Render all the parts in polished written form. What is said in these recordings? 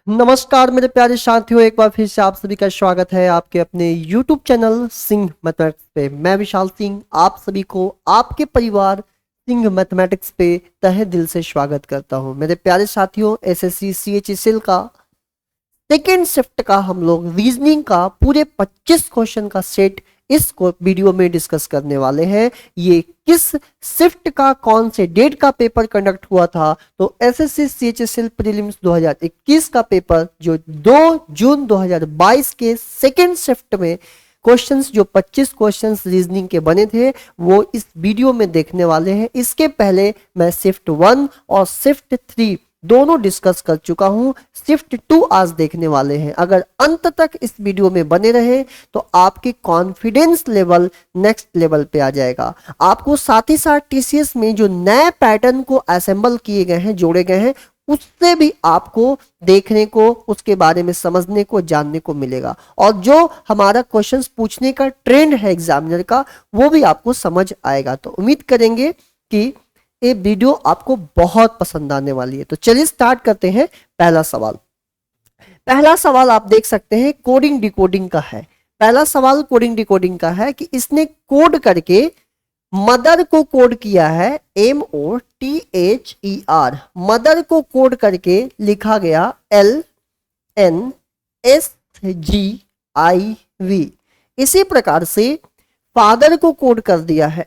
नमस्कार मेरे प्यारे साथियों, एक बार फिर से आप सभी का स्वागत है आपके अपने YouTube चैनल सिंह मैथमेटिक्स पे। मैं विशाल सिंह आप सभी को आपके परिवार सिंह मैथमेटिक्स पे तहे दिल से स्वागत करता हूं। मेरे प्यारे साथियों, एसएससी CHSL का सेकेंड शिफ्ट का हम लोग रीजनिंग का पूरे 25 क्वेश्चन का सेट इस वीडियो में डिस्कस करने वाले हैं। ये किस शिफ्ट का कौन से डेट का पेपर कंडक्ट हुआ था? तो एसएससी CHSL प्रीलिम्स 2021 का पेपर जो 2 जून 2022 के सेकेंड शिफ्ट में क्वेश्चंस जो 25 क्वेश्चंस रीजनिंग के बने थे वो इस वीडियो में देखने वाले हैं। इसके पहले मैं शिफ्ट 1 और शिफ्ट 3 दोनों डिस्कस कर चुका हूं। शिफ्ट 2 आज देखने वाले हैं। अगर अंत तक इस वीडियो में बने रहे तो आपके कॉन्फिडेंस लेवल नेक्स्ट लेवल पे आ जाएगा। आपको साथ ही साथ TCS में जो नए पैटर्न को असेंबल किए गए हैं, जोड़े गए हैं, उससे भी आपको देखने को, उसके बारे में समझने को, जानने को मिलेगा। और जो हमारा क्वेश्चंस पूछने का ट्रेंड है एग्जामिनर का, वो भी आपको समझ आएगा। तो उम्मीद करेंगे कि ये वीडियो आपको बहुत पसंद आने वाली है। तो चलिए स्टार्ट करते हैं। पहला सवाल आप देख सकते हैं कोडिंग डिकोडिंग का है। पहला सवाल कोडिंग डिकोडिंग का है कि इसने कोड करके मदर को कोड किया है MOTHER। मदर को कोड करके लिखा गया LNSGIV। इसी प्रकार से फादर को कोड कर दिया है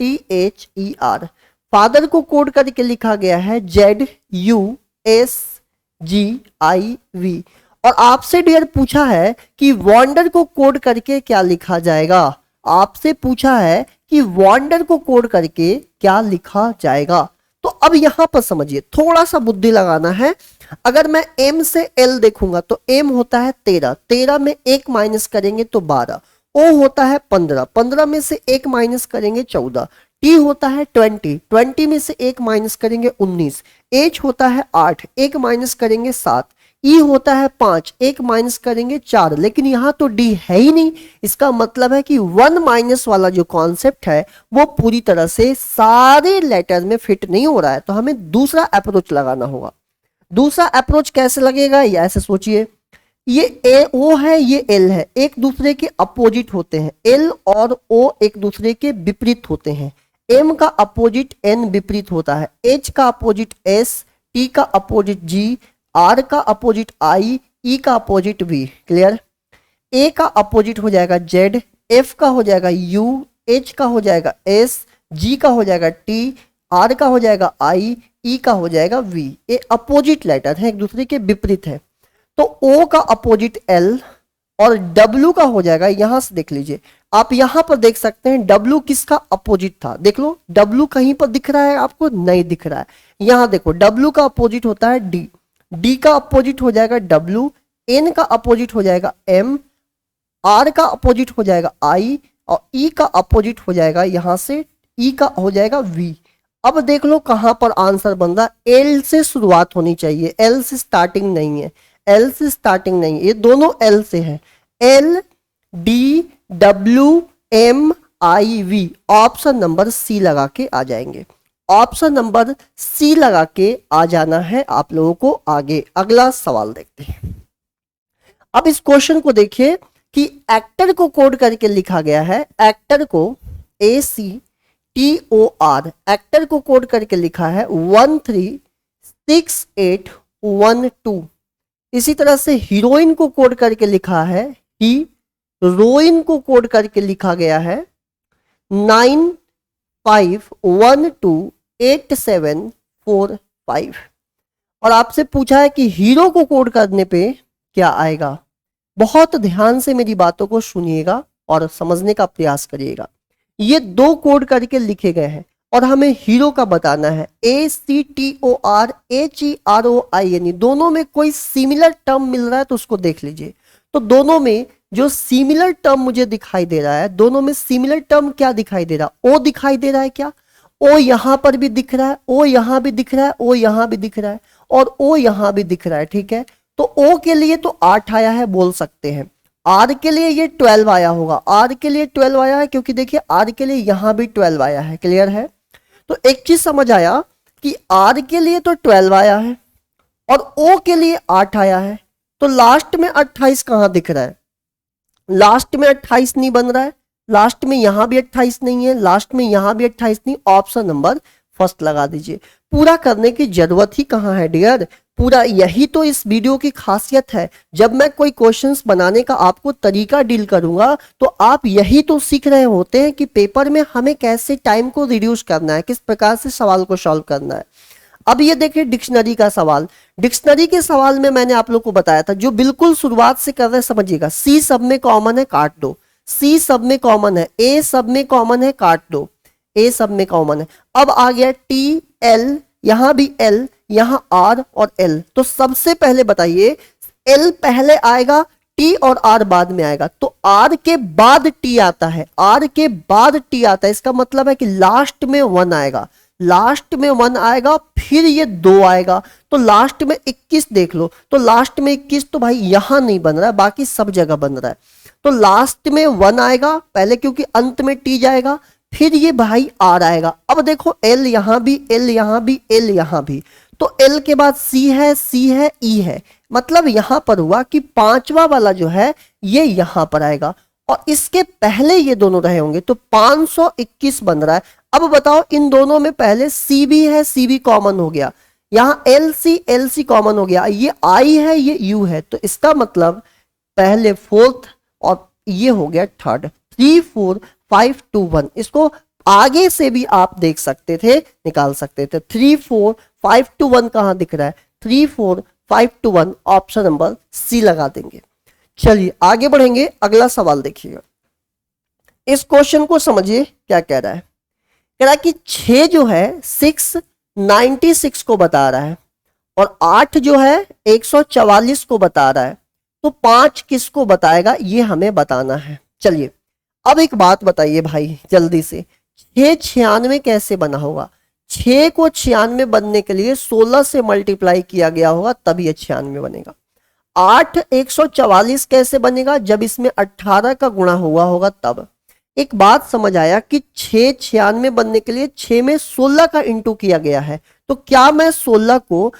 FATHER। फादर को कोड करके लिखा गया है ZUSGIV। और आपसे डियर पूछा है कि वॉन्डर को कोड करके क्या लिखा जाएगा? आपसे पूछा है कि वॉन्डर को कोड करके क्या लिखा जाएगा। तो अब यहां पर समझिए, थोड़ा सा बुद्धि लगाना है। अगर मैं M से L देखूंगा तो M होता है 13, 13 में 1 माइनस करेंगे तो 12। O होता है 15, 15 में से 1 माइनस करेंगे 14। T होता है 20, 20 में से 1 माइनस करेंगे 19। H होता है 8, 1 माइनस करेंगे 7। E होता है 5, 1 माइनस करेंगे 4। लेकिन यहां तो D है ही नहीं। इसका मतलब है कि 1 माइनस वाला जो कॉन्सेप्ट है वो पूरी तरह से सारे लेटर में फिट नहीं हो रहा है। तो हमें दूसरा अप्रोच लगाना होगा। दूसरा अप्रोच कैसे लगेगा? ये ऐसे सोचिए, ये O है, ये L है, एक दूसरे के अपोजिट होते हैं। L और O एक दूसरे के विपरीत होते हैं। M का अपोजिट N विपरीत होता है, H का अपोजिट S, T का अपोजिट G, R का अपोजिट I, E का अपोजिट V। क्लियर? A का अपोजिट हो जाएगा Z, F का हो जाएगा U, H का हो जाएगा S, G का हो जाएगा T, R का हो जाएगा I, E का हो जाएगा V। ये अपोजिट लेटर है, एक दूसरे के विपरीत है। तो O का अपोजिट L और W का हो जाएगा, यहां से देख लीजिए, आप यहां पर देख सकते हैं W किसका अपोजिट था। देख लो, W कहीं पर दिख रहा है आपको? नहीं दिख रहा है। यहां देखो, W का अपोजिट होता है D, D का अपोजिट हो जाएगा W, N का अपोजिट हो जाएगा M, R का अपोजिट हो जाएगा I और E का अपोजिट हो जाएगा, यहां से E का हो जाएगा V। अब देख लो कहां पर आंसर बन रहा। L से शुरुआत होनी चाहिए, L से स्टार्टिंग नहीं है, L से स्टार्टिंग नहीं है, ये दोनों L से है। L D W M I V। Option number C लगा के आ जाएंगे। ऑप्शन नंबर C लगा के आ जाना है आप लोगों को आगे। अगला सवाल देखते हैं। अब इस क्वेश्चन को देखिए कि एक्टर को कोड करके लिखा गया है। एक्टर को ACTOR, एक्टर को कोड करके लिखा है 136812। इसी तरह से हीरोइन को कोड करके लिखा है हीरोइन को कोड करके लिखा गया है 95128745। और आपसे पूछा है कि हीरो को कोड करने पे क्या आएगा। बहुत ध्यान से मेरी बातों को सुनिएगा और समझने का प्रयास करिएगा। ये दो कोड करके लिखे गए हैं और हमें हीरो का बताना है। ACTORHEROIN। दोनों में कोई सिमिलर टर्म मिल रहा है तो उसको देख लीजिए। तो दोनों में जो सिमिलर टर्म मुझे दिखाई दे रहा है, दोनों में सिमिलर टर्म क्या दिखाई दे रहा? O दिखाई दे रहा है क्या? O यहां पर भी दिख रहा है, O यहां भी दिख रहा है, O यहां भी दिख रहा है और O यहां भी दिख रहा है। ठीक है, तो O के लिए तो 8 आया है बोल सकते हैं। R के लिए ये 12 आया होगा। R के लिए 12 आया है क्योंकि देखिए R के लिए यहां भी 12 आया है। क्लियर है? तो एक चीज समझ आया कि R के लिए तो 12 आया है, और ओ के लिए 8 आया है, तो लास्ट में 28 कहां दिख रहा है? लास्ट में 28 नहीं बन रहा है, लास्ट में यहां भी 28 नहीं है, लास्ट में यहां भी 28 नहीं, ऑप्शन नंबर फर्स्ट लगा दीजिए। पूरा करने की जरूरत ही कहां है डियर, पूरा यही तो इस वीडियो की खासियत है। जब मैं कोई क्वेश्चंस बनाने का आपको तरीका डील करूंगा तो आप यही तो सीख रहे होते हैं कि पेपर में हमें कैसे टाइम को रिड्यूस करना है, किस प्रकार से सवाल को सॉल्व करना है। अब ये देखिए डिक्शनरी का सवाल, डिक्शनरी के सवाल में मैंने आप लोग को बताया था, जो बिल्कुल शुरुआत से कर रहे हैं समझिएगा। सी सब में कॉमन है, काट दो। सी सब में कॉमन है, ए सब में कॉमन है, काट दो। ए सब में कॉमन है। अब आ गया टी एल, यहां भी एल, यहां आर और एल। तो सबसे पहले बताइए एल पहले आएगा, टी और आर बाद में आएगा, तो आर के बाद टी आता है, आर के बाद टी आता है। इसका मतलब है कि लास्ट में 1 आएगा, लास्ट में 1 आएगा, फिर ये 2 आएगा, तो लास्ट में 21 देख लो। तो लास्ट में 21 तो भाई यहां नहीं बन रहा है, बाकी सब जगह बन रहा है। तो लास्ट में 1 आएगा पहले, क्योंकि अंत में टी जाएगा, फिर ये भाई आर आएगा। अब देखो एल यहां भी, एल यहां भी, एल यहां भी, तो एल के बाद सी है, सी है, ई है। मतलब यहां पर हुआ कि पांचवा वाला जो है ये यहां पर आएगा, और इसके पहले ये दोनों रहे होंगे, तो 521 बन रहा है। अब बताओ इन दोनों में पहले सी भी है, सी भी कॉमन हो गया, यहां एल सी कॉमन हो गया, ये आई है, ये यू है, तो इसका मतलब पहले फोर्थ और ये हो गया थर्ड। 3 4 5 2 1, इसको आगे से भी आप देख सकते थे, निकाल सकते थे। 3 4 5 2 1 कहां दिख रहा है? 3 4 5 2 1, ऑप्शन नंबर सी लगा देंगे। चलिए आगे बढ़ेंगे, अगला सवाल देखिएगा। इस क्वेश्चन को समझिए क्या कह रहा है। कह रहा है कि 6 जो है 6 96 को बता रहा है, और 8 जो है 144 को बता रहा है, तो 5 किसको बताएगा ये हमें बताना है। चलिए अब एक बात बताइए भाई जल्दी से, 6 96 कैसे बना होगा? 6 को 96 बनने के लिए 16 से मल्टीप्लाई किया गया होगा, तभी 96 बनेगा। 8 144 कैसे बनेगा? जब इसमें 18 का गुणा हुआ होगा तब। एक बात समझ आया कि 6 96 बनने के लिए 6 में 16 का इंटू किया गया है, तो क्या मैं 16 को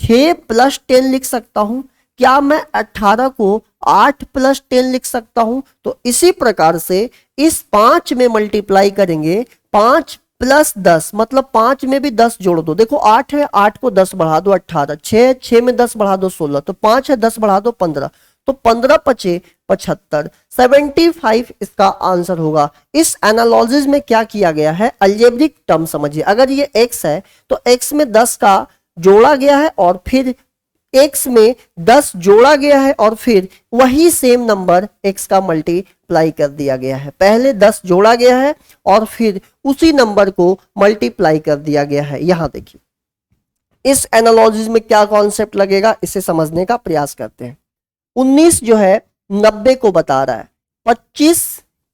6 + 10 लिख सकता हूं? क्या मैं 18 को 8 + 10 लिख सकता हूं? तो इसी प्रकार से इस 5 में मल्टीप्लाई करेंगे, 5 + 10 मतलब 5 में भी 10 जोड़ दो। देखो 8 है, 8 को 10 बढ़ा दो 18, 6 में 10 बढ़ा दो 16, तो 5 है 10 बढ़ा दो 15, तो 15 × 5 = 75, 75 इसका आंसर होगा। इस एनालॉजिस में क्या किया गया है? अलजेब्रिक टर्म समझिए। अगर ये x है तो x में 10 का जोड़ा गया है, और फिर x में 10 जोड़ा गया है, और फिर वही सेम नंबर x का मल्टीप्लाई कर दिया गया है। पहले 10 जोड़ा गया है और फिर उसी नंबर को मल्टीप्लाई कर दिया गया है। यहां देखिए इस एनालॉजिस में क्या कॉन्सेप्ट लगेगा, इसे समझने का प्रयास करते हैं। 19 जो है 90 को बता रहा है, 25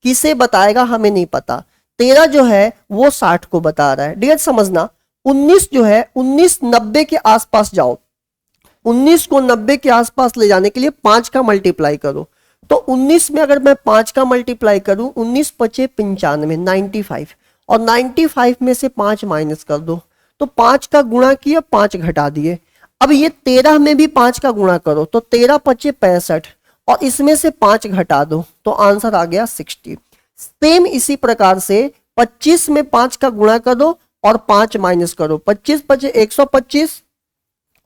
किसे बताएगा हमें नहीं पता, 13 जो है वो 60 को बता रहा है। डियर समझना, 19 जो है 19 90 के आसपास जाओ, 19 को 90 के आसपास ले जाने के लिए 5 का मल्टीप्लाई करो। तो 19 में अगर मैं 5 का मल्टीप्लाई करूं, 19 × 5 = 95, 95, और 95 में से 5 माइनस कर दो, तो 5 का गुणा किया 5 घटा दिए। अब ये 13 में भी 5 का गुणा करो, तो 13 × 5 = 65, और इसमें से 5 घटा दो, तो आंसर आ गया 60। सेम इसी प्रकार से 25 में 5 का गुणा कर दो और 5 माइनस करो, 25 × 5 = 125,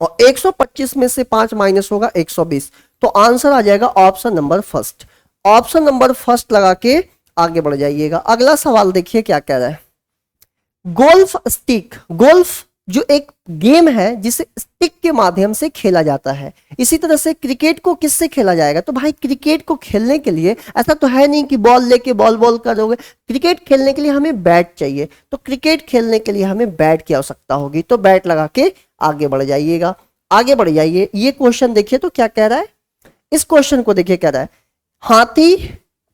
और 125 में से 5 माइनस होगा 120, तो आंसर आ जाएगा option number first. Option number first लगा के आगे बढ़ जाइएगा। अगला सवाल देखिए क्या कह रहा है। गोल्फ स्टिक, गोल्फ जो एक गेम है जिसे स्टिक के माध्यम से खेला जाता है, इसी तरह से क्रिकेट को किससे खेला जाएगा? तो भाई क्रिकेट को खेलने के लिए ऐसा तो है नहीं कि बॉल लेके बॉल करोगे, क्रिकेट खेलने के लिए हमें बैट चाहिए, तो क्रिकेट खेलने के लिए हमें बैट की आवश्यकता होगी, तो बैट लगा के आगे बढ़ जाइएगा। आगे बढ़ जाइए, ये क्वेश्चन देखिए तो क्या कह रहा है। इस क्वेश्चन को देखिए, कह रहा है हाथी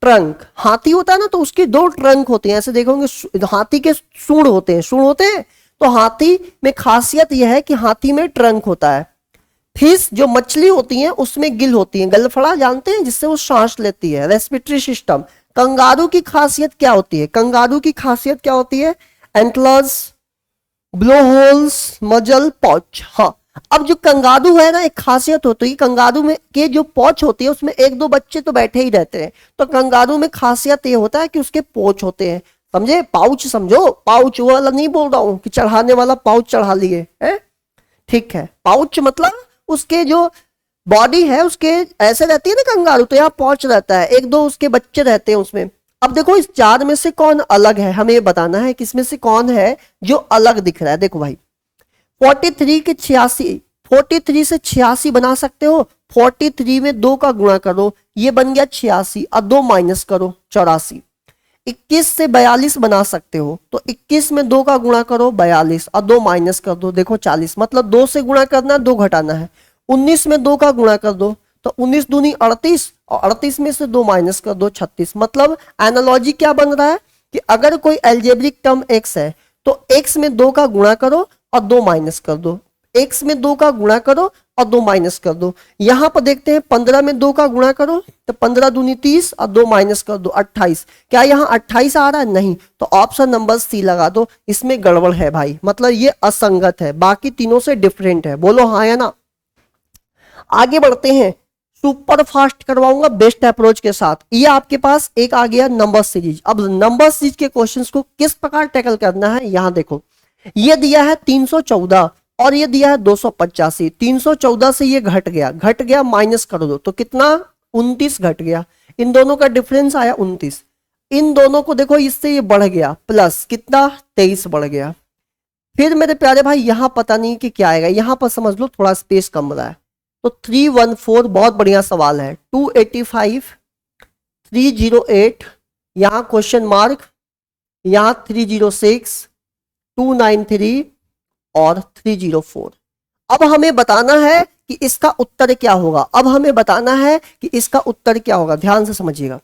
ट्रंक, हाथी होता है ना तो उसके 2 ट्रंक होते हैं, ऐसे देखोगे हाथी के सूंड होते हैं, सूंड होते हैं, तो हाथी में खासियत यह है कि हाथी में ट्रंक होता है। फिश जो मछली होती है उसमें गिल होती है, गलफड़ा जानते हैं जिससे वो सांस लेती है, रेस्पिरेटरी सिस्टम। कंगारू की खासियत क्या होती है? कंगारू की खासियत क्या होती है? एंटलर्स, ब्लो होल्स, मजल, पॉच। हाँ, अब जो कंगारू है ना, एक खासियत होती है, कंगारू में के जो पोंछ होती है उसमें एक दो बच्चे तो बैठे ही रहते हैं। तो कंगारू में खासियत ये होता है कि उसके पोंछ होते हैं, समझे, पाउच समझो, पाउच वो वाला नहीं बोल रहा हूं कि चढ़ाने वाला पाउच चढ़ा लिए है, ठीक है, पाउच मतलब उसके जो बॉडी है उसके ऐसे रहती है ना कंगारू, तो यहाँ पहुंच रहता है, एक दो उसके बच्चे रहते हैं उसमें। अब देखो इस चार में से कौन अलग है, हमें ये बताना है किसमें से कौन है जो अलग दिख रहा है। देखो भाई 43 के 86, 43 से 86 बना सकते हो, 43 में 2 का गुणा करो, ये बन गया 86 और 2 माइनस करो 84। 21 से 42 बना सकते हो, तो 21 में 2 का गुणा करो 42 और 2 माइनस कर दो, देखो 40, मतलब 2 से गुणा करना 2 घटाना है। 19 में 2 का गुणा कर दो, तो 19 दूनी 38 और 38 में से 2 माइनस कर दो 36। मतलब एनालॉजी क्या बन रहा है कि अगर कोई एल्जेब्रिक टर्म x है तो x में 2 का गुणा करो और 2 माइनस कर दो, x में 2 का गुणा करो और 2 माइनस कर दो। यहां पर देखते हैं 15 में 2 का गुणा करो, तो 15 दूनी 30 और 2 माइनस कर दो 28। क्या यहां 28 आ रहा है? नहीं, तो ऑप्शन नंबर सी लगा दो, इसमें गड़बड़ है भाई, मतलब ये असंगत है, बाकी तीनों से डिफरेंट है। बोलो हाँ या ना। आगे बढ़ते हैं, सुपर फास्ट करवाऊंगा बेस्ट अप्रोच के साथ। ये आपके पास एक आ गया नंबर सीरीज। अब नंबर सीरीज के क्वेश्चंस को किस प्रकार टैकल करना है, यहां देखो, ये दिया है 314 और ये दिया है 285। 314 से ये घट गया माइनस कर दो, तो कितना 29 घट गया, इन दोनों का डिफरेंस आया 29। इन दोनों को देखो, इससे ये बढ़ गया प्लस कितना 23 बढ़ गया। फिर मेरे प्यारे भाई यहां पता नहीं कि क्या आएगा, यहां पर समझ लो थोड़ा स्पेस कम रहा है, तो 314 बहुत बढ़िया सवाल है। 285, 308, यहां क्वेश्चन मार्क, यहां 306, 293 और 304। अब हमें बताना है कि इसका उत्तर क्या होगा, अब हमें बताना है कि इसका उत्तर क्या होगा। ध्यान से समझिएगा,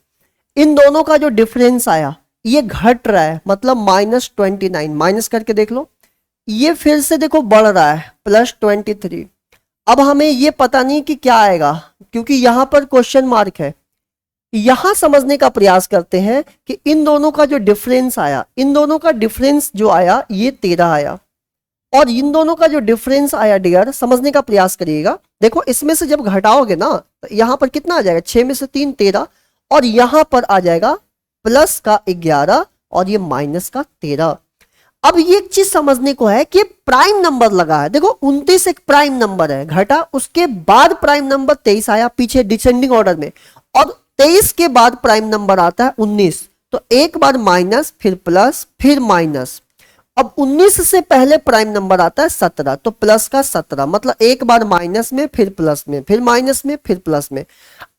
इन दोनों का जो डिफरेंस आया ये घट रहा है, मतलब -29, माइनस करके देख लो, ये फिर से देखो बढ़ रहा है +23। अब हमें ये पता नहीं कि क्या आएगा, क्योंकि यहां पर क्वेश्चन मार्क है। यहां समझने का प्रयास करते हैं कि इन दोनों का जो डिफरेंस आया, इन दोनों का डिफरेंस जो आया ये 13 आया, और इन दोनों का जो डिफरेंस आया डियर, समझने का प्रयास करिएगा। देखो इसमें से जब घटाओगे ना तो यहां पर कितना आ जाएगा, 6 में से 3 13, और यहां पर आ जाएगा प्लस का 11 और ये माइनस का 13। अब ये एक चीज समझने को है कि प्राइम नंबर लगा है, देखो 29 एक प्राइम नंबर है, घटा, उसके बाद प्राइम नंबर 23 आया पीछे डिसेंडिंग ऑर्डर में, और 23 के बाद प्राइम नंबर आता है 19, तो एक बार माइनस फिर प्लस फिर माइनस। अब 19 से पहले प्राइम नंबर आता है 17, तो प्लस का 17, मतलब एक बार माइनस में फिर प्लस में फिर माइनस में फिर प्लस में।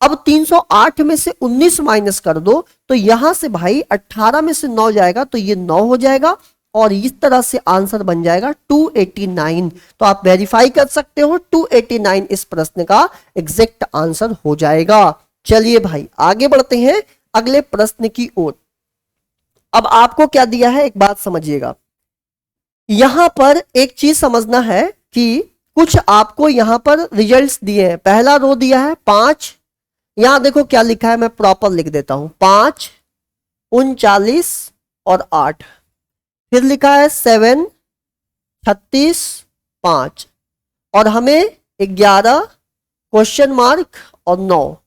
अब 308 में से 19 माइनस कर दो, तो यहां से भाई 18 में से 9 जाएगा तो ये 9 हो जाएगा, और इस तरह से आंसर बन जाएगा 289। तो आप वेरीफाई कर सकते हो 289 इस प्रश्न का एग्जैक्ट आंसर हो जाएगा। चलिए भाई आगे बढ़ते हैं अगले प्रश्न की ओर। अब आपको क्या दिया है एक बात समझिएगा, यहां पर एक चीज समझना है कि कुछ आपको यहां पर रिजल्ट्स दिए हैं। पहला रो दिया है 5, यहां देखो क्या लिखा है, मैं प्रॉपर लिख देता हूं, 5, 39 और 8। फिर लिखा है 7, 36, 5, और हमें 11, क्वेश्चन मार्क और 9।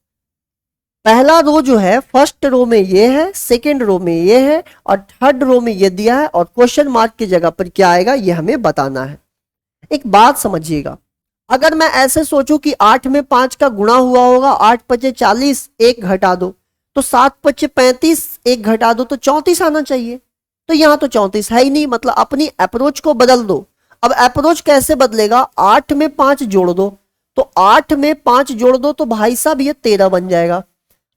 पहला रो जो है फर्स्ट रो में ये है, सेकंड रो में ये है, और थर्ड रो में ये दिया है, और क्वेश्चन मार्क की जगह पर क्या आएगा ये हमें बताना है। एक बात समझिएगा, अगर मैं ऐसे सोचूं कि 8 में 5 का गुणा हुआ होगा, 8 पचे 40, एक घटा दो, तो 7 पचे 35, एक घटा दो, तो 34 आना चाहिए। तो यहां तो 34 है ही नहीं, मतलब अपनी अप्रोच को बदल दो। अब अप्रोच कैसे बदलेगा, 8 में 5 जोड़ दो, तो 8 में 5 जोड़ दो तो भाई साहब ये 13 बन जाएगा।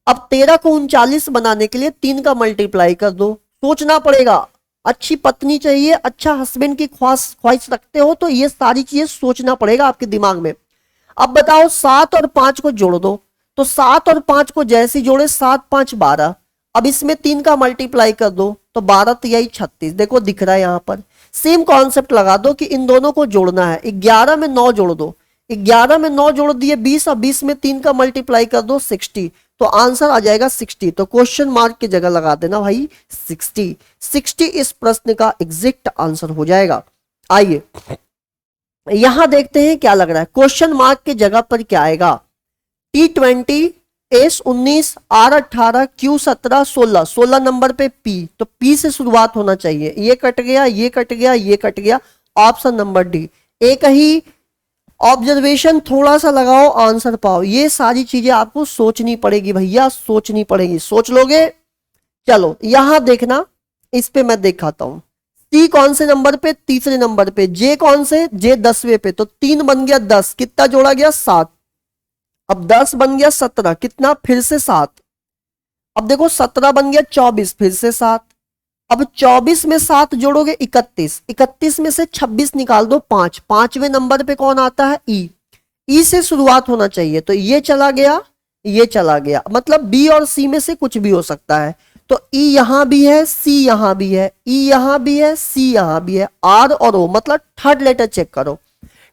अब 13 को 39 बनाने के लिए 3 का मल्टीप्लाई कर दो। सोचना पड़ेगा, अच्छी पत्नी चाहिए, अच्छा हस्बैंड की ख्वाहिश रखते हो तो ये सारी चीजें सोचना पड़ेगा आपके दिमाग में। अब बताओ 7 और 5 को जोड़ दो, तो 7 और 5 को जैसे जोड़े 7 5 12, अब इसमें 3 का मल्टीप्लाई कर दो तो 12 तो यही 36, देखो दिख रहा है यहां पर। सेम कॉन्सेप्ट लगा दो कि इन दोनों को जोड़ना है, 11 में 9 जोड़ दो, 11 में 9 जोड़ दिए 20, और 20 में 3 का मल्टीप्लाई कर दो 60, तो आंसर आ जाएगा 60। तो क्वेश्चन मार्क की जगह लगा देना भाई 60। 60 इस प्रश्न का एग्जैक्ट आंसर हो जाएगा। आइए यहां देखते हैं क्या लग रहा है, क्वेश्चन मार्क के जगह पर क्या आएगा, T20, S19, R18, Q17, 16, 16 number पे P, तो P से शुरुआत होना चाहिए, ये कट गया, ये कट गया, ये कट गया, ऑप्शन नंबर डी। एक ही ऑब्जर्वेशन थोड़ा सा लगाओ, आंसर पाओ, ये सारी चीजें आपको सोचनी पड़ेगी भैया, सोचनी पड़ेगी, सोच लोगे। चलो यहां देखना, इस पे मैं दिखाता हूं, सी कौन से नंबर पे, तीसरे नंबर पे, जे कौन से, जे 10वें पे, तो 3 बन गया 10, कितना जोड़ा गया 7, अब 10 बन गया 17, कितना फिर से 7, अब देखो 17 बन गया 24, फिर से 7, अब 24 में 7 जोड़ोगे 31, 31 में से 26 निकाल दो 5, पांचवें नंबर पे कौन आता है, ई, ई से शुरुआत होना चाहिए, तो ये चला गया, ये चला गया, मतलब बी और सी में से कुछ भी हो सकता है, तो ई यहां भी है, सी यहां भी है, ई यहां भी है, सी यहां भी है, आर और ओ, मतलब थर्ड लेटर चेक करो,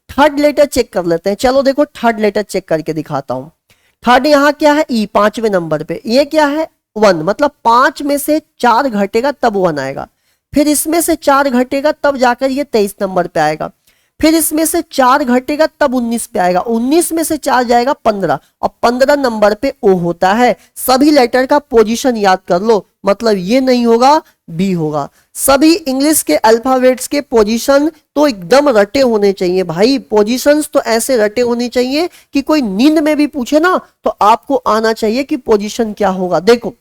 थर्ड लेटर चेक कर लेते हैं। चलो देखो थर्ड लेटर चेक करके दिखाता हूं। थर्ड यहां क्या है, ई, पांचवें नंबर पे, ये क्या है 1, मतलब 5 में से 4 घटेगा तब 1 आएगा, फिर इसमें से 4 घटेगा तब जाकर ये 23 नंबर पे आएगा, फिर इसमें से 4 घटेगा तब 19 पे आएगा, 19 में से 4 जाएगा 15, और 15 नंबर पे ओ होता है। सभी लेटर का पोजीशन याद कर लो, मतलब ये नहीं होगा, बी होगा। सभी इंग्लिश के अल्फाबेट्स के पोजीशन तो एकदम रटे होने चाहिए भाई, पोजीशंस तो ऐसे रटे होने चाहिए कि कोई नींद में भी पूछे ना तो आपको आना चाहिए कि पोजीशन क्या होगा। देखो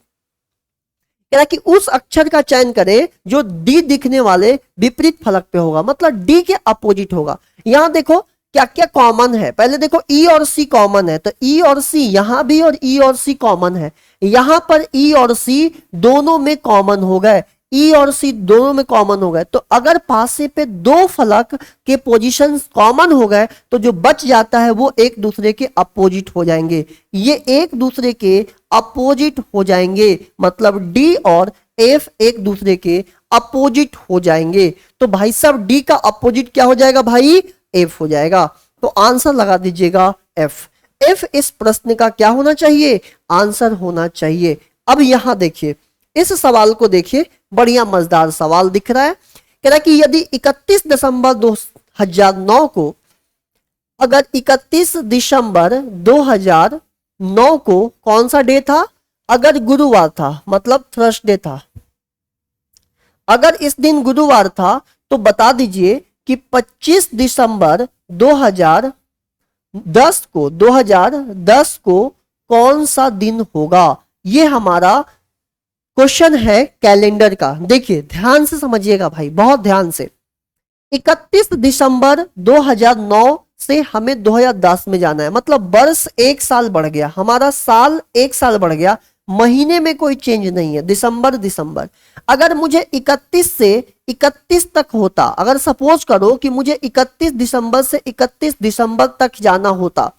कह रहा कि उस अक्षर का चयन करें जो डी दिखने वाले विपरीत फलक पे होगा, मतलब डी के अपोजिट होगा। यहां देखो क्या क्या कॉमन है, पहले देखो ई और सी कॉमन है, तो ई और सी यहां भी और ई और सी कॉमन है, यहां पर ई और सी दोनों में कॉमन हो गए, ई और सी दोनों में कॉमन हो गए, तो अगर पासे पे दो फलक के पोजीशन कॉमन हो गए तो जो बच जाता है वो एक दूसरे के अपोजिट हो जाएंगे, ये एक दूसरे के अपोजिट हो जाएंगे, मतलब डी और एफ एक दूसरे के अपोजिट हो जाएंगे। तो भाई साहब डी का अपोजिट क्या हो जाएगा भाई, एफ हो जाएगा, तो आंसर लगा दीजिएगा एफ। एफ इस प्रश्न का क्या होना चाहिए, आंसर होना चाहिए। अब यहां देखिए इस सवाल को देखिए, बढ़िया मजेदार सवाल दिख रहा है। कह रहा है कि यदि 31 दिसंबर 2009 को, अगर 31 दिसंबर 2009 को कौन सा डे था, अगर गुरुवार था, मतलब थर्सडे था, अगर इस दिन गुरुवार था तो बता दीजिए कि 25 दिसंबर 2010 को कौन सा दिन होगा। ये हमारा क्वेश्चन है कैलेंडर का। देखिए ध्यान से समझिएगा भाई, बहुत ध्यान से। 31 दिसंबर 2009 से हमें 2010 में जाना है, मतलब वर्ष 1 साल बढ़ गया, हमारा साल 1 साल बढ़ गया, महीने में कोई चेंज नहीं है, दिसंबर दिसंबर। अगर मुझे 31 से 31 तक होता, अगर सपोज करो कि मुझे 31 दिसंबर से 31 दिसंबर तक जाना होता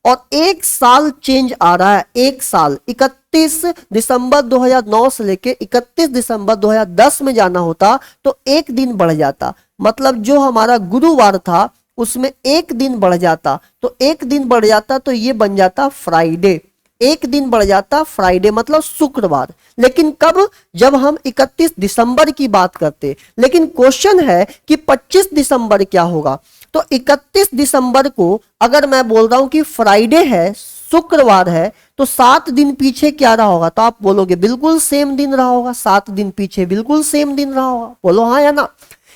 और 1 साल चेंज आ रहा है, 1 साल 31 दिसंबर 2009 से लेके 31 दिसंबर 2010 में जाना होता तो 1 दिन बढ़ जाता, मतलब जो हमारा गुरुवार था उसमें 1 दिन बढ़ जाता, तो 1 दिन बढ़ जाता तो ये बन जाता फ्राइडे, 1 दिन बढ़ जाता फ्राइडे मतलब शुक्रवार। लेकिन कब, जब हम 31 दिसंबर की बात करते। लेकिन क्वेश्चन है कि 25 दिसंबर क्या होगा, तो 31 दिसंबर को अगर मैं बोल रहा हूं कि फ्राइडे है, शुक्रवार है, तो 7 दिन पीछे क्या रहा होगा, तो आप बोलोगे बिल्कुल सेम दिन रहा होगा, 7 दिन पीछे बिल्कुल सेम दिन रहा होगा, बोलो हाँ या ना।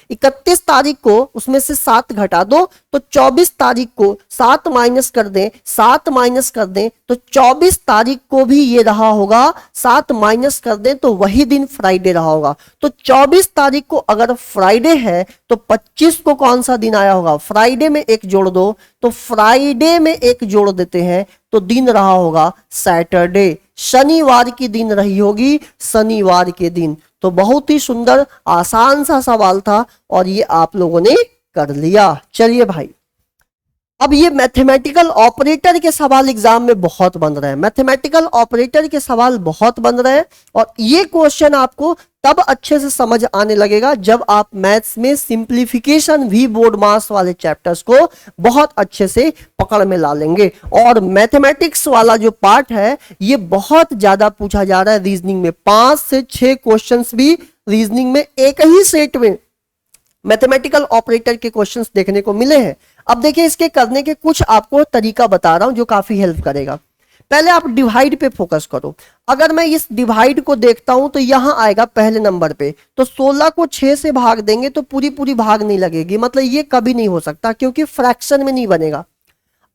31 तारीख को उसमें से 7 घटा दो तो 24 तारीख को 7 माइनस कर दें, 7 माइनस कर दें तो 24 तारीख को भी ये रहा होगा, 7 माइनस कर दें तो वही दिन फ्राइडे रहा होगा। तो 24 तारीख को अगर फ्राइडे है तो 25 को कौन सा दिन आया होगा, फ्राइडे में 1 जोड़ दो, तो फ्राइडे में 1 जोड़ देते हैं तो दिन रहा होगा सैटरडे, शनिवार की दिन रही होगी, शनिवार के दिन। तो बहुत ही सुंदर आसान सा सवाल था और ये आप लोगों ने कर लिया। चलिए भाई, अब ये मैथमेटिकल ऑपरेटर के सवाल एग्जाम में बहुत बन रहे हैं, मैथमेटिकल ऑपरेटर के सवाल बहुत बन रहे हैं और ये क्वेश्चन आपको तब अच्छे से समझ आने लगेगा जब आप मैथ्स में सिंप्लीफिकेशन भी बोर्ड मास वाले चैप्टर्स को बहुत अच्छे से पकड़ में ला लेंगे। और मैथमेटिक्स वाला जो पार्ट है ये बहुत ज्यादा पूछा जा रहा है रीजनिंग में, 5 से 6 क्वेश्चंस भी रीजनिंग में एक ही सेट में मैथमेटिकल ऑपरेटर के क्वेश्चंस देखने को मिले हैं। अब देखिए इसके करने के कुछ आपको तरीका बता रहा हूं जो काफी हेल्प करेगा। पहले आप डिवाइड पे फोकस करो। अगर मैं इस डिवाइड को देखता हूं तो यहां आएगा पहले नंबर पे, तो 16 को 6 से भाग देंगे तो पूरी पूरी भाग नहीं लगेगी, मतलब ये कभी नहीं हो सकता क्योंकि फ्रैक्शन में नहीं बनेगा।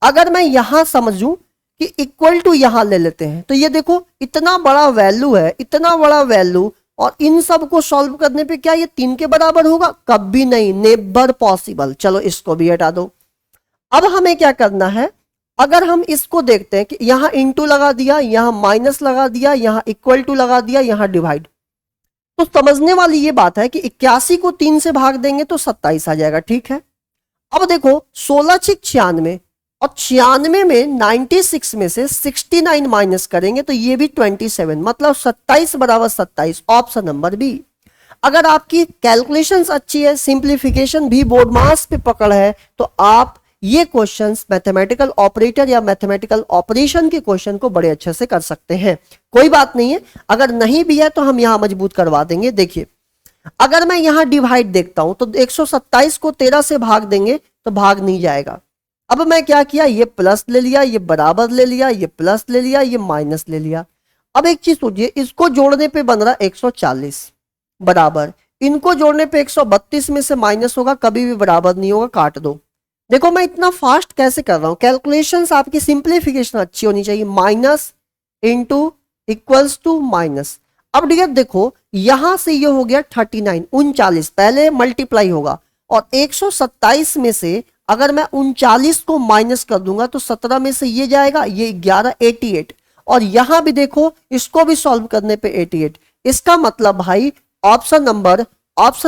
अगर मैं यहां समझूं कि इक्वल टू यहां ले लेते हैं, तो ये देखो इतना बड़ा वैल्यू है, इतना बड़ा वैल्यू, और इन सब को सॉल्व करने पे क्या ये 3 के बराबर होगा? कभी नहीं, नेवर पॉसिबल। चलो इसको भी हटा दो। अब हमें क्या करना है, अगर हम इसको देखते हैं कि यहां इंटू लगा दिया, यहां माइनस लगा दिया, यहां इक्वल टू लगा दिया, यहां डिवाइड, तो समझने वाली ये बात है कि 81 को 3 से भाग देंगे तो 27 आ जाएगा। ठीक है, अब देखो 16 6 96, और 96 में 96 में से 69 माइनस करेंगे तो ये भी 27, मतलब 27 बराबर 27, ऑप्शन नंबर बी। अगर आपकी कैलकुलेशंस अच्छी है, सिंप्लीफिकेशन भी बोर्ड मास पे पकड़ है, तो आप ये क्वेश्चंस मैथमेटिकल ऑपरेटर या मैथमेटिकल ऑपरेशन के क्वेश्चन को बड़े अच्छे से कर सकते हैं। कोई बात नहीं है, अगर नहीं भी है तो हम यहां मजबूत करवा देंगे। देखिए अगर मैं यहां डिवाइड देखता हूं तो 127 को 13 से भाग देंगे तो भाग नहीं जाएगा। अब मैं क्या किया, ये प्लस ले लिया, ये बराबर ले लिया, ये प्लस ले लिया, ये माइनस ले लिया। अब एक चीज सोचिए, इसको जोड़ने पे बन रहा 140 बराबर, इनको जोड़ने पे 132 में से माइनस होगा, कभी भी बराबर नहीं होगा, काट दो। देखो मैं इतना फास्ट कैसे कर रहा हूं, कैलकुलेशंस आपकी सिंप्लीफिकेशन अच्छी होनी चाहिए। Minus into equals to minus. अब डियर देखो यहां से ये हो गया 39, 39 पहले मल्टीप्लाई होगा, और 127 में से अगर मैं 39 को माइनस कर दूंगा तो 17 में से ये जाएगा, ये 11, 88, और यहां भी देखो इसको भी सॉल्व करने पे 88। इसका मतलब भाई ऑप्शन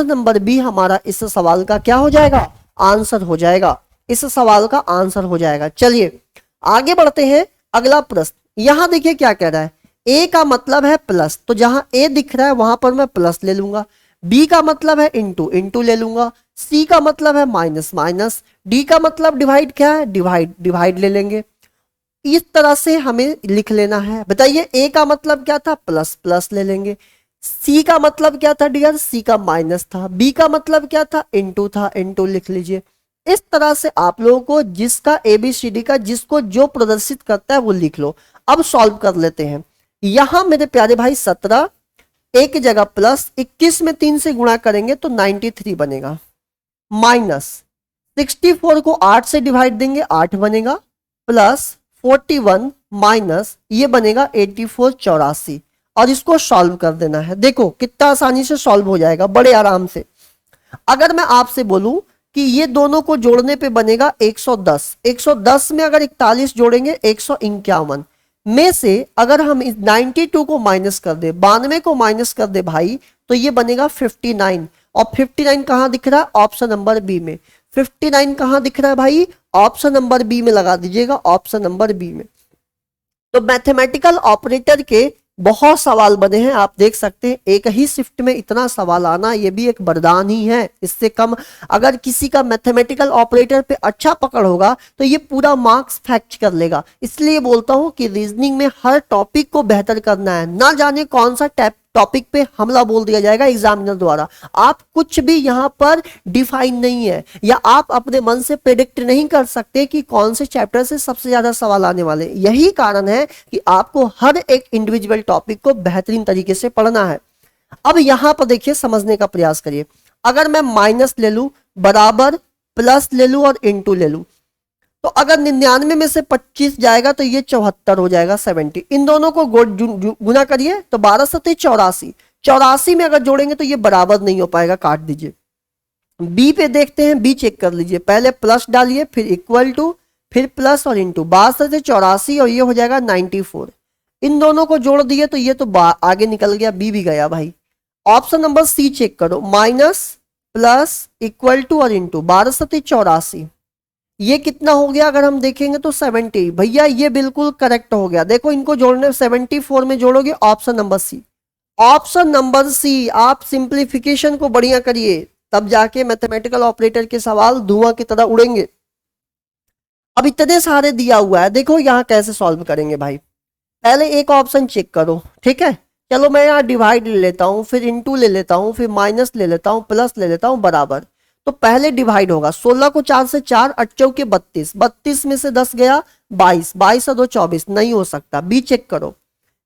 नंबर बी हमारा इस सवाल का क्या हो जाएगा, आंसर हो जाएगा। इस सवाल का आंसर हो जाएगा। चलिए आगे बढ़ते हैं, अगला प्रश्न। यहां देखिए क्या कह रहा है, ए का मतलब है प्लस, तो जहां ए दिख रहा है वहां पर मैं प्लस ले लूंगा। बी का मतलब है इंटू, इंटू ले लूंगा। सी का मतलब है माइनस, माइनस। डी का मतलब डिवाइड क्या है, डिवाइड, डिवाइड ले लेंगे। इस तरह से हमें लिख लेना है। बताइए ए का मतलब क्या था, प्लस, प्लस ले लेंगे। सी का मतलब क्या था डियर, सी का माइनस था। बी का मतलब क्या था, इंटू था, इंटू लिख लीजिए। इस तरह से आप लोगों को जिसका एबीसीडी का जिसको जो प्रदर्शित करता है वो लिख लो। अब सॉल्व कर लेते हैं। यहां मेरे प्यारे भाई 17 एक जगह प्लस, 21 में 3 से गुणा करेंगे तो 93 बनेगा, माइनस 64 को 8 से डिवाइड देंगे 8 बनेगा, प्लस 41 माइनस ये बनेगा 84, 84, और इसको सॉल्व कर देना है। देखो कितना आसानी से सॉल्व हो जाएगा, बड़े आराम से। अगर मैं आपसे बोलूं कि ये दोनों को जोड़ने पे बनेगा 110, 110 में अगर 41 जोड़ेंगे 151 में से अगर हम इस 92 को माइनस कर दे, 92 को माइनस कर दे भाई, तो ये बनेगा 59, और 59 कहां दिख रहा है, ऑप्शन नंबर बी में। 59 कहां दिख रहा है भाई, ऑप्शन नंबर बी में लगा दीजिएगा, ऑप्शन नंबर बी में। तो मैथमेटिकल ऑपरेटर के बहुत सवाल बने हैं, आप देख सकते हैं। एक ही शिफ्ट में इतना सवाल आना ये भी एक वरदान ही है। इससे कम अगर किसी का मैथमेटिकल ऑपरेटर पे अच्छा पकड़ होगा तो ये पूरा मार्क्स फैक्ट कर लेगा। इसलिए बोलता हूं कि रीजनिंग में हर टॉपिक को बेहतर करना है। ना जाने कौन सा टॉपिक पे हमला बोल दिया जाएगा एग्जामिनर द्वारा। आप कुछ भी यहां पर डिफाइन नहीं है, या आप अपने मन से प्रेडिक्ट नहीं कर सकते कि कौन से चैप्टर से सबसे ज्यादा सवाल आने वाले। यही कारण है कि आपको हर एक इंडिविजुअल टॉपिक को बेहतरीन तरीके से पढ़ना है। अब यहां पर देखिए, समझने का प्रयास करिए। अगर मैं माइनस ले लूं, बराबर, प्लस ले लूं और इंटू ले लूं, तो अगर 99 में से 25 जाएगा तो ये 74 हो जाएगा, 70। इन दोनों को गुना करिए तो 12 सत्ते 84, 84 में अगर जोड़ेंगे तो ये बराबर नहीं हो पाएगा, काट दीजिए। बी पे देखते हैं, बी चेक कर लीजिए। पहले प्लस डालिए, फिर इक्वल टू, फिर प्लस और इंटू। 12 सत्ते 84 और ये हो जाएगा 94। इन दोनों को जोड़ दिए तो ये तो आगे निकल गया, बी भी गया भाई। ऑप्शन नंबर सी चेक करो, माइनस, प्लस, इक्वल टू और इंटू। 12 सत्ते 84, ये कितना हो गया अगर हम देखेंगे तो 70। भैया ये बिल्कुल करेक्ट हो गया। देखो इनको जोड़ने 74 में जोड़ोगे, option number C. Option number C. आप सिंप्लीफिकेशन को बढ़िया करिए, तब जाके मैथमेटिकल ऑपरेटर के सवाल धुआं की तरह उड़ेंगे। अब इतने सारे दिया हुआ है, देखो यहां कैसे सॉल्व करेंगे भाई। पहले एक ऑप्शन चेक करो, ठीक है। चलो मैं यहाँ डिवाइड ले लेता हूं, फिर इंटू ले लेता हूं, फिर माइनस ले लेता हूं, प्लस ले लेता हूं, बराबर। तो पहले डिवाइड होगा। 16 को 4 से 4, 8 चौके 32, 32 में से 10 गया 22, 22 और 2 24, नहीं हो सकता। बी चेक करो,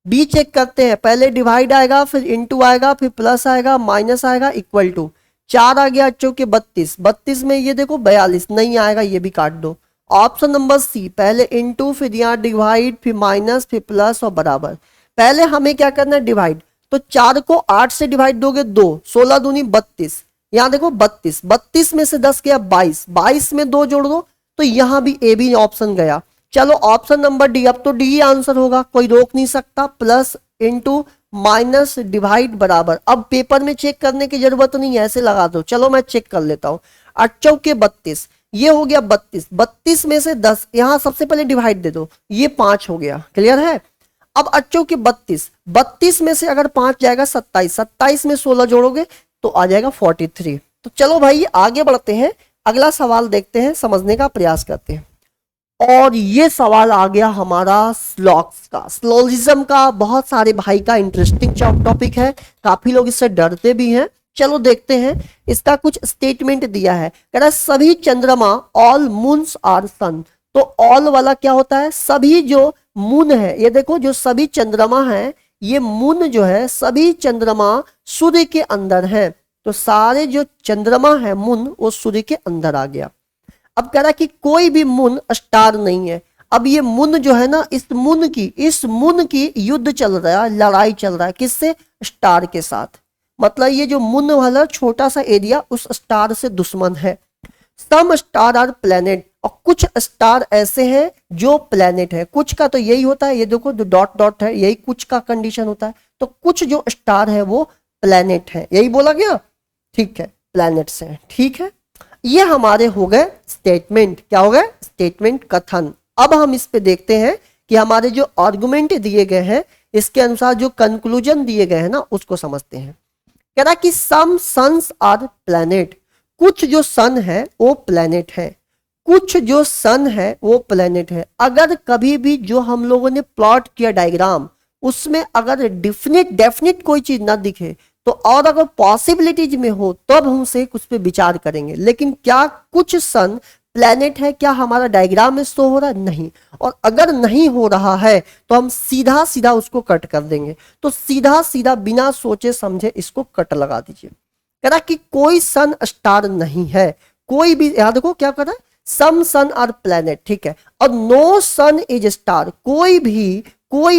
बी चेक करते हैं। पहले डिवाइड आएगा, फिर इंटू आएगा, फिर प्लस आएगा, माइनस आएगा, इक्वल टू 4 आ गया, 8 चौके 32, 32 में ये देखो 42, नहीं आएगा, ये भी काट दो। ऑप्शन नंबर सी, पहले इंटू, फिर यहाँ डिवाइड, फिर माइनस, फिर प्लस और बराबर। पहले हमें क्या करना है, डिवाइड। तो 4 को 8 से डिवाइड दोगे 2, 16 दूनी 32, यहाँ देखो 32, 32 में से 10 गया 22, 22 में 2 जोड़ दो, तो यहाँ भी ए बी ऑप्शन गया। चलो ऑप्शन नंबर डी, अब तो डी ही आंसर होगा, कोई रोक नहीं सकता। प्लस इंटू माइनस डिवाइड बराबर। अब पेपर में चेक करने की जरूरत नहीं है, ऐसे लगा दो। चलो मैं चेक कर लेता हूं। 8 चौके 32, ये हो गया 32, 32 में से 10, यहां सबसे पहले डिवाइड दे दो, ये 5 हो गया। क्लियर है? अब 8 चौके 32, 32 में से अगर 5 जाएगा 27, 27 में 16 जोड़ोगे तो आ जाएगा 43। तो चलो भाई आगे बढ़ते हैं, अगला सवाल देखते हैं, समझने का प्रयास करते हैं। और ये सवाल आ गया हमारा स्लॉग्स का, स्लोलिज्म का। बहुत सारे भाई का इंटरेस्टिंग टॉपिक है, काफी लोग इससे डरते भी हैं। चलो देखते हैं, इसका कुछ स्टेटमेंट दिया है। कह रहा है सभी चंद्रमा, ऑल मून्स आर सन। तो ऑल वाला क्या होता है, सभी जो मून है, ये देखो जो सभी चंद्रमा है, ये मून जो है, सभी चंद्रमा सूर्य के अंदर है। तो सारे जो चंद्रमा है मून, वो सूर्य के अंदर आ गया। अब कह रहा कि कोई भी मून स्टार नहीं है। अब ये मून जो है ना, इस मून की युद्ध चल रहा है, लड़ाई चल रहा है, किससे? स्टार के साथ। मतलब ये जो मून वाला छोटा सा एरिया उस स्टार से दुश्मन है। सम स्टार आर प्लेनेट, और कुछ स्टार ऐसे हैं जो प्लेनेट है। कुछ का तो यही होता है, ये देखो जो डॉट डॉट है, यही कुछ का कंडीशन होता है। तो कुछ जो स्टार है वो प्लेनेट है, यही बोला गया। ठीक है, प्लैनेट्स हैं। ठीक है, ये हमारे हो गए स्टेटमेंट। क्या हो गए? स्टेटमेंट, कथन। अब हम इस पे देखते हैं कि हमारे जो आर्गुमेंट दिए गए हैं, इसके अनुसार जो कंक्लूजन दिए गए हैं ना, उसको समझते हैं। कह रहा कि सम सन्स आर प्लैनेट, कुछ जो सन है वो प्लैनेट है, कुछ जो सन है वो प्लैनेट है। अगर कभी भी जो हम लोगों ने प्लॉट किया डायग्राम, उसमें अगर डेफिनेट कोई चीज ना दिखे तो, और अगर पॉसिबिलिटीज में हो तब हम उसे कुछ पे विचार करेंगे। लेकिन क्या कुछ सन प्लैनेट है, क्या हमारा डायग्राम में शो हो रहा है? नहीं। और अगर नहीं हो रहा है तो हम सीधा सीधा उसको कट कर देंगे। तो सीधा सीधा बिना सोचे समझे इसको कट लगा दीजिए। कह रहा कि कोई सन स्टार नहीं है, कोई भी, यहां देखो क्या कर रहा है, सम सन आर प्लैनेट। ठीक है, और नो सन इज स्टार, कोई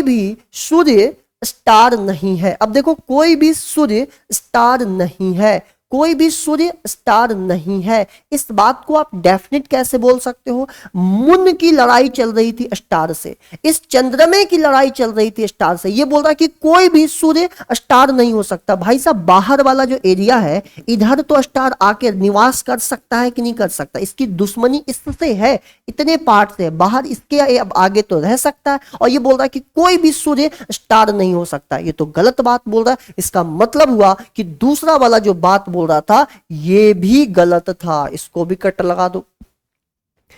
भी सूर्य स्टार नहीं है। अब देखो कोई भी सूर्य स्टार नहीं है, कोई भी सूर्य स्टार नहीं है। इस बात को आप डेफिनेट कैसे बोल सकते हो? मून की लड़ाई चल रही थी स्टार से, इस चंद्रमे की लड़ाई चल रही थी स्टार से। ये बोल रहा है कि कोई भी सूर्य स्टार नहीं हो सकता। भाई साहब, बाहर वाला जो एरिया है, इधर तो स्टार आके निवास कर सकता है कि नहीं कर सकता? इसकी दुश्मनी इससे है, इतने पार्ट से बाहर, इसके अब आगे तो रह सकता है। और ये बोल रहा है कि कोई भी सूर्य स्टार नहीं हो सकता। ये तो गलत बात बोल रहा है। इसका मतलब हुआ कि दूसरा वाला जो बात बोल रहा था ये भी गलत था, इसको भी कट लगा दो।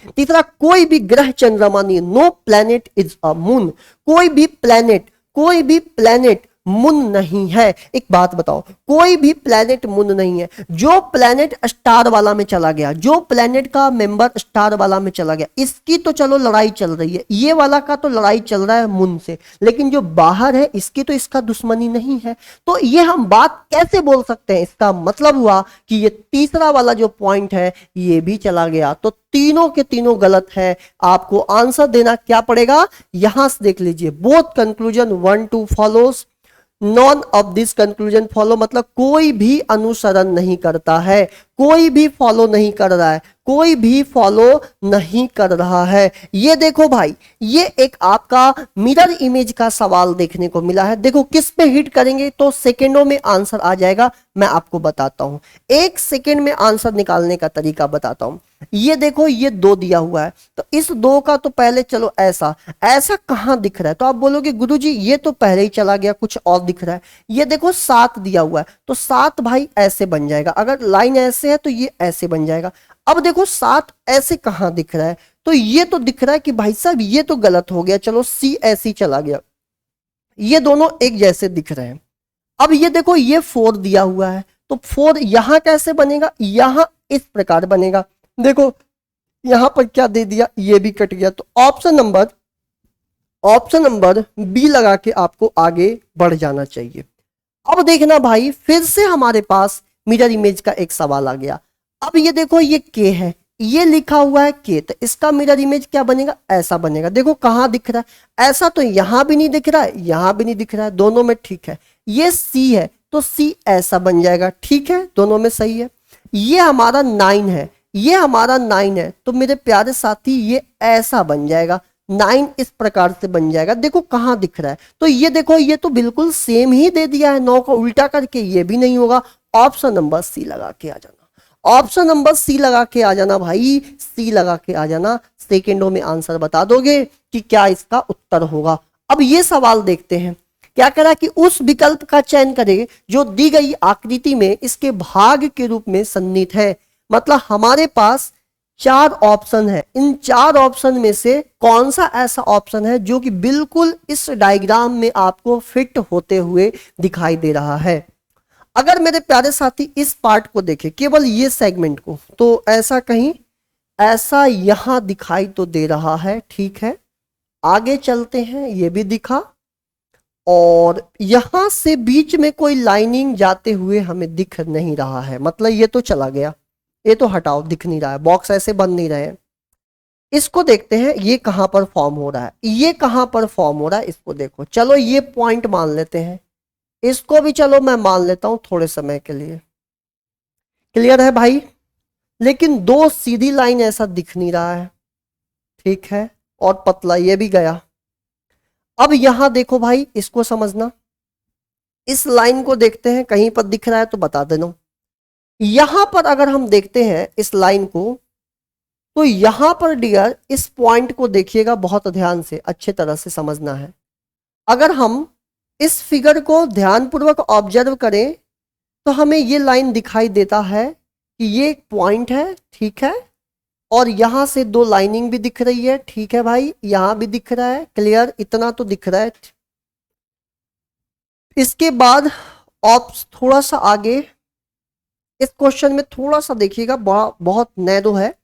तीसरा, कोई भी ग्रह चंद्रमा नहीं, no planet is a moon, कोई भी प्लैनेट मून नहीं है। एक बात बताओ, कोई भी प्लैनेट मून नहीं है। जो प्लैनेट स्टार वाला में चला गया, जो प्लैनेट का मेंबर स्टार वाला में चला गया, इसकी तो चलो लड़ाई चल रही है, ये वाला का तो लड़ाई चल रहा है मून से। लेकिन जो बाहर है इसकी तो इसका दुश्मनी नहीं है। तो ये हम बात कैसे बोल सकते हैं? इसका मतलब हुआ कि ये तीसरा वाला जो पॉइंट है ये भी चला गया। तो तीनों के तीनों गलत है। आपको आंसर देना क्या पड़ेगा? यहां से देख लीजिए, both conclusion 1 2 follows, none of this conclusion follow, मतलब कोई भी अनुसरण नहीं करता है, कोई भी फॉलो नहीं कर रहा है, कोई भी फॉलो नहीं कर रहा है। ये देखो भाई, ये एक आपका मिरर इमेज का सवाल देखने को मिला है। देखो किस पे हिट करेंगे तो सेकेंडों में आंसर आ जाएगा। मैं आपको बताता हूं, 1 सेकेंड में आंसर निकालने का तरीका बताता हूं। ये देखो, ये 2 दिया हुआ है, तो इस 2 का तो पहले चलो ऐसा कहां दिख रहा है? तो आप बोलोगे गुरुजी ये तो पहले ही चला गया, कुछ और दिख रहा है। ये देखो 7 दिया हुआ है, तो 7 भाई ऐसे बन जाएगा। अगर लाइन ऐसे है तो ये ऐसे बन जाएगा। अब देखो 7 ऐसे कहां दिख रहा है? तो ये तो दिख रहा है कि भाई साहब ये तो गलत हो गया, चलो सी ऐसे ही चला गया। ये दोनों एक जैसे दिख रहे हैं। अब ये देखो, ये 4 दिया हुआ है, तो 4 यहां कैसे बनेगा? यहां इस प्रकार बनेगा। देखो यहां पर क्या दे दिया, ये भी कट गया। तो ऑप्शन नंबर बी लगा के आपको आगे बढ़ जाना चाहिए। अब देखना भाई, फिर से हमारे पास मिरर इमेज का एक सवाल आ गया। अब ये देखो ये के है, ये लिखा हुआ है के, तो इसका मिरर इमेज क्या बनेगा, ऐसा बनेगा। देखो कहां दिख रहा है, ऐसा तो यहां भी नहीं दिख रहा है, यहां भी नहीं दिख रहा है, दोनों में ठीक है। ये सी है तो सी ऐसा बन जाएगा, ठीक है, दोनों में सही है। ये हमारा 9 है, ये हमारा 9 है, तो मेरे प्यारे साथी ये ऐसा बन जाएगा, 9 इस प्रकार से बन जाएगा। देखो कहां दिख रहा है, तो ये देखो ये तो बिल्कुल सेम ही दे दिया है, 9 को उल्टा करके, ये भी नहीं होगा। ऑप्शन नंबर सी लगा के आ जाना, ऑप्शन नंबर सी लगा के आ जाना भाई, सी लगा के आ जाना। सेकेंडों में आंसर बता दोगे कि क्या इसका उत्तर होगा। अब ये सवाल देखते हैं, क्या करा कि उस विकल्प का चयन करें जो दी गई आकृति में इसके भाग के रूप में सन्निहित है। मतलब हमारे पास 4 ऑप्शन है, इन 4 ऑप्शन में से कौन सा ऐसा ऑप्शन है जो कि बिल्कुल इस डायग्राम में आपको फिट होते हुए दिखाई दे रहा है। अगर मेरे प्यारे साथी इस पार्ट को देखें, केवल ये सेगमेंट को, तो ऐसा कहीं ऐसा यहां दिखाई तो दे रहा है, ठीक है। आगे चलते हैं, ये भी दिखा, और यहां से बीच में कोई लाइनिंग जाते हुए हमें दिख नहीं रहा है, मतलब ये तो चला गया, ये तो हटाओ, दिख नहीं रहा है, बॉक्स ऐसे बन नहीं रहे हैं। इसको देखते हैं ये कहां पर फॉर्म हो रहा है, ये कहां पर फॉर्म हो रहा है, इसको देखो। चलो ये पॉइंट मान लेते हैं, इसको भी चलो मैं मान लेता हूं थोड़े समय के लिए। क्लियर है भाई, लेकिन 2 सीधी लाइन ऐसा दिख नहीं रहा है, ठीक है, और पतला ये भी गया। अब यहां देखो भाई, इसको समझना, इस लाइन को देखते हैं, कहीं पर दिख रहा है तो बता देना। यहां पर अगर हम देखते हैं इस लाइन को, तो यहां पर डियर इस पॉइंट को देखिएगा बहुत ध्यान से, अच्छे तरह से समझना है। अगर हम इस फिगर को ध्यानपूर्वक ऑब्जर्व करें तो हमें ये लाइन दिखाई देता है कि ये एक पॉइंट है, ठीक है, और यहां से 2 लाइनिंग भी दिख रही है, ठीक है भाई, यहां भी दिख रहा है, क्लियर, इतना तो दिख रहा है। इसके बाद थोड़ा सा आगे इस क्वेश्चन में थोड़ा सा देखिएगा, बहुत नैरो है,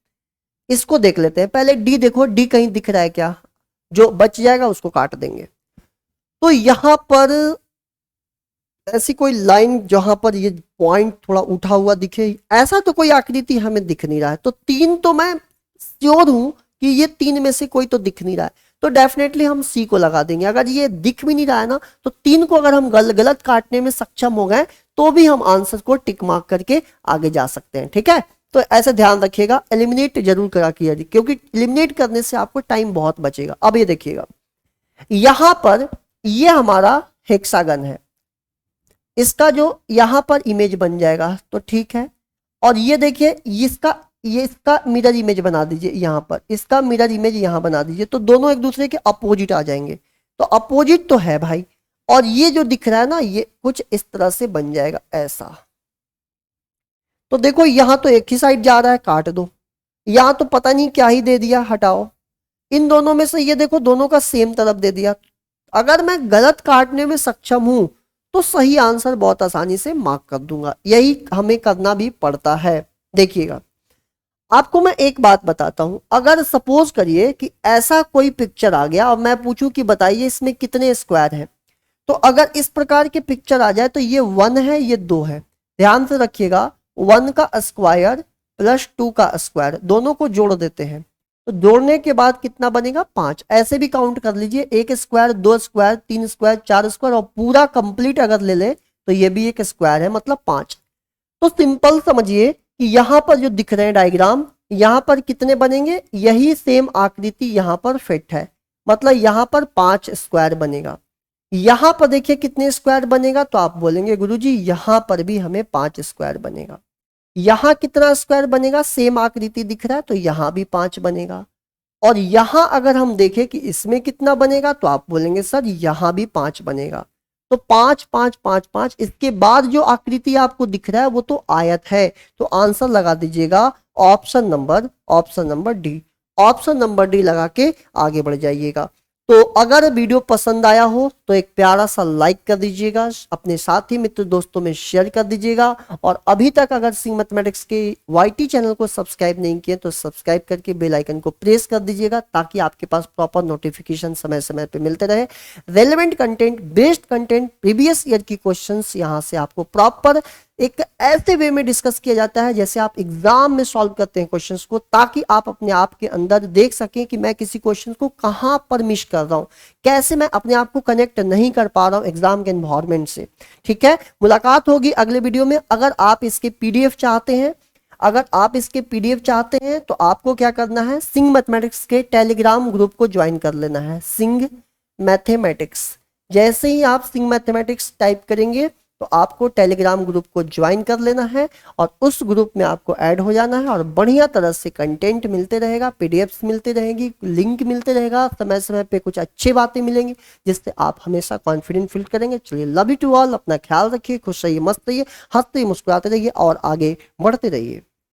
इसको देख लेते हैं। पहले डी देखो, डी कहीं दिख रहा है क्या, जो बच जाएगा उसको काट देंगे। तो यहां पर ऐसी कोई लाइन जहां पर ये पॉइंट थोड़ा उठा हुआ दिखे, ऐसा तो कोई आकृति हमें दिख नहीं रहा है। तो 3 तो मैं श्योर हूं कि ये 3 में से कोई तो दिख नहीं रहा है, तो डेफिनेटली हम सी को लगा देंगे। अगर ये दिख भी नहीं रहा है ना, तो 3 को अगर हम गलत काटने में सक्षम हो गए तो भी हम आंसर को टिक मार्क करके आगे जा सकते हैं, ठीक है। तो ऐसे ध्यान रखिएगा, एलिमिनेट जरूर करा किया, क्योंकि एलिमिनेट करने से आपको टाइम बहुत बचेगा। अब ये देखिएगा, यहां पर ये हमारा हेक्सागन है, इसका जो यहां पर इमेज बन जाएगा तो ठीक है। और ये देखिए इसका मिरर इमेज बना दीजिए, यहां पर इसका मिरर इमेज यहां बना दीजिए, तो दोनों एक दूसरे के अपोजिट आ जाएंगे। तो अपोजिट तो है भाई, और ये जो दिख रहा है ना, ये कुछ इस तरह से बन जाएगा ऐसा। तो देखो यहां तो एक ही साइड जा रहा है, काट दो। यहां तो पता नहीं क्या ही दे दिया, हटाओ। इन दोनों में से ये देखो दोनों का सेम तरफ दे दिया। अगर मैं गलत काटने में सक्षम हूं तो सही आंसर बहुत आसानी से मार्क कर दूंगा, यही हमें करना भी पड़ता है। देखिएगा, आपको मैं एक बात बताता हूं, अगर सपोज करिए कि ऐसा कोई पिक्चर आ गया और मैं पूछूं कि बताइए इसमें कितने स्क्वायर हैं, तो अगर इस प्रकार के पिक्चर आ जाए तो ये 1 है, ये 2 है। ध्यान से रखिएगा, 1 का स्क्वायर प्लस 2 का स्क्वायर, दोनों को जोड़ देते हैं, तो जोड़ने के बाद कितना बनेगा, 5। ऐसे भी काउंट कर लीजिए, 1 स्क्वायर, 2 स्क्वायर, 3 स्क्वायर, 4 स्क्वायर, और पूरा कंप्लीट अगर ले ले तो ये भी एक स्क्वायर है, मतलब 5। तो सिंपल समझिए कि यहां पर जो दिख रहे हैं डायग्राम, यहां पर कितने बनेंगे, यही सेम आकृति यहां पर फिट है, मतलब यहां पर 5 स्क्वायर बनेगा। यहां पर देखिए कितने स्क्वायर बनेगा, तो आप बोलेंगे गुरुजी यहां पर भी हमें 5 स्क्वायर बनेगा। यहां कितना स्क्वायर बनेगा, सेम आकृति दिख रहा है, तो यहां भी 5 बनेगा। और यहां अगर हम देखें कि इसमें कितना बनेगा, तो आप बोलेंगे सर यहां भी 5 बनेगा। तो 5 5 5 5, इसके बाद जो आकृति आपको दिख रहा है वो तो आयत है, तो आंसर लगा दीजिएगा option number D. Option number D लगा के आगे बढ़ जाइएगा। तो अगर वीडियो पसंद आया हो तो एक प्यारा सा लाइक कर दीजिएगा, अपने साथी मित्र दोस्तों में शेयर कर दीजिएगा। और अभी तक अगर सिंह मैथमेटिक्स के वाईटी चैनल को सब्सक्राइब नहीं किए तो सब्सक्राइब करके बेल आइकन को प्रेस कर दीजिएगा, ताकि आपके पास प्रॉपर नोटिफिकेशन समय समय पे मिलते रहे। Relevant content, based content, previous year की क्वेश्चंस यहाँ से आपको प्रॉपर एक ऐसे वे में डिस्कस किया जाता है जैसे आप एग्जाम में सॉल्व करते हैं क्वेश्चंस को, ताकि आप अपने आप के अंदर देख सकें कि मैं किसी क्वेश्चन को कहां पर मिस कर रहा हूं, कैसे मैं अपने आप को कनेक्ट नहीं कर पा रहा हूं एग्जाम के एनवायरनमेंट से। ठीक है, मुलाकात होगी अगले वीडियो में। अगर आप इसके पीडीएफ चाहते हैं, तो आपको क्या करना है, सिंह मैथमेटिक्स के टेलीग्राम ग्रुप को ज्वाइन कर लेना है, सिंह मैथमेटिक्स। जैसे ही आप सिंह मैथमेटिक्स टाइप करेंगे तो आपको टेलीग्राम ग्रुप को ज्वाइन कर लेना है और उस ग्रुप में आपको ऐड हो जाना है, और बढ़िया तरह से कंटेंट मिलते रहेगा, पीडीएफ्स मिलते रहेंगी, लिंक मिलते रहेगा, समय समय पे कुछ अच्छी बातें मिलेंगी जिससे आप हमेशा कॉन्फिडेंट फील करेंगे। चलिए, लव यू टू ऑल, अपना ख्याल रखिए, खुश रहिए, मस्त रहिए, हंसते मुस्कुराते रहिए और आगे बढ़ते रहिए।